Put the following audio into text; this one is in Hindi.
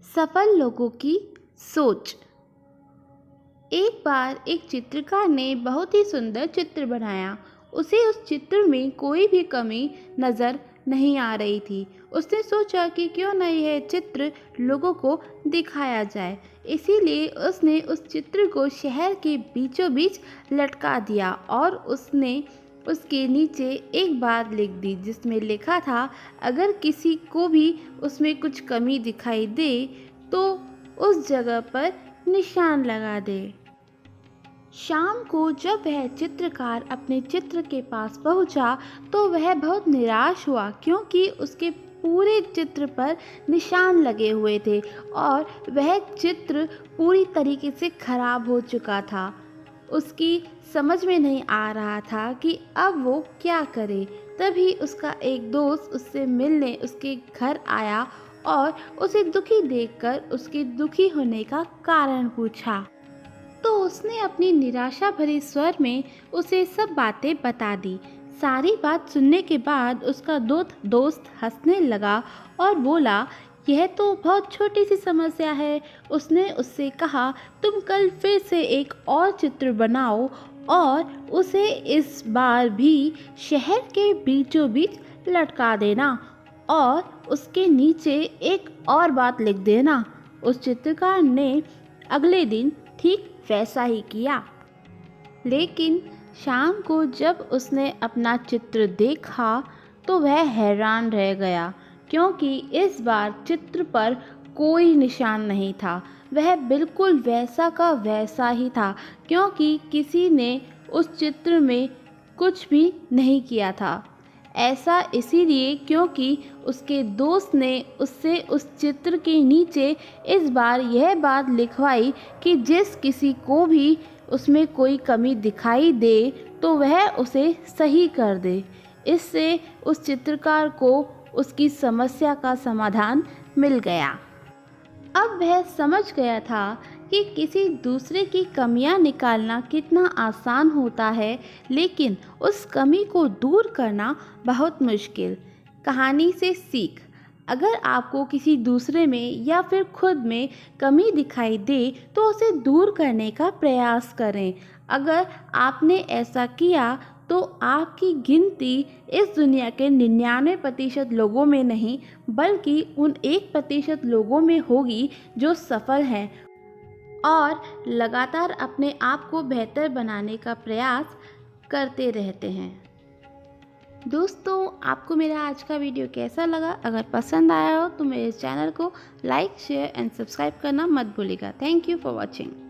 सफल लोगों की सोच। एक बार एक चित्रकार ने बहुत ही सुंदर चित्र बनाया। उसे उस चित्र में कोई भी कमी नज़र नहीं आ रही थी। उसने सोचा कि क्यों न यह चित्र लोगों को दिखाया जाए। इसीलिए उसने उस चित्र को शहर के बीचों बीच लटका दिया और उसने उसके नीचे एक बात लिख दी जिसमें लिखा था, अगर किसी को भी उसमें कुछ कमी दिखाई दे तो उस जगह पर निशान लगा दे। शाम को जब वह चित्रकार अपने चित्र के पास पहुंचा तो वह बहुत निराश हुआ, क्योंकि उसके पूरे चित्र पर निशान लगे हुए थे और वह चित्र पूरी तरीके से खराब हो चुका था। उसकी समझ में नहीं आ रहा था कि अब वो क्या करे। तभी उसका एक दोस्त उससे मिलने उसके घर आया और उसे दुखी देखकर उसके दुखी होने का कारण पूछा। तो उसने अपनी निराशा भरे स्वर में उसे सब बातें बता दी। सारी बात सुनने के बाद उसका दोस्त हंसने लगा और बोला, यह तो बहुत छोटी सी समस्या है। उसने उससे कहा, तुम कल फिर से एक और चित्र बनाओ और उसे इस बार भी शहर के बीचों बीच लटका देना और उसके नीचे एक और बात लिख देना। उस चित्रकार ने अगले दिन ठीक वैसा ही किया। लेकिन शाम को जब उसने अपना चित्र देखा तो वह हैरान रह गया, क्योंकि इस बार चित्र पर कोई निशान नहीं था। वह बिल्कुल वैसा का वैसा ही था, क्योंकि किसी ने उस चित्र में कुछ भी नहीं किया था। ऐसा इसीलिए क्योंकि उसके दोस्त ने उससे उस चित्र के नीचे इस बार यह बात लिखवाई कि जिस किसी को भी उसमें कोई कमी दिखाई दे तो वह उसे सही कर दे। इससे उस चित्रकार को उसकी समस्या का समाधान मिल गया। अब वह समझ गया था कि किसी दूसरे की कमियां निकालना कितना आसान होता है, लेकिन उस कमी को दूर करना बहुत मुश्किल। कहानी से सीख। अगर आपको किसी दूसरे में या फिर खुद में कमी दिखाई दे तो उसे दूर करने का प्रयास करें। अगर आपने ऐसा किया तो आपकी गिनती इस दुनिया के 99% लोगों में नहीं, बल्कि उन 1% लोगों में होगी जो सफल हैं और लगातार अपने आप को बेहतर बनाने का प्रयास करते रहते हैं। दोस्तों, आपको मेरा आज का वीडियो कैसा लगा? अगर पसंद आया हो तो मेरे चैनल को लाइक, शेयर एंड सब्सक्राइब करना मत भूलिएगा। Thank you for watching.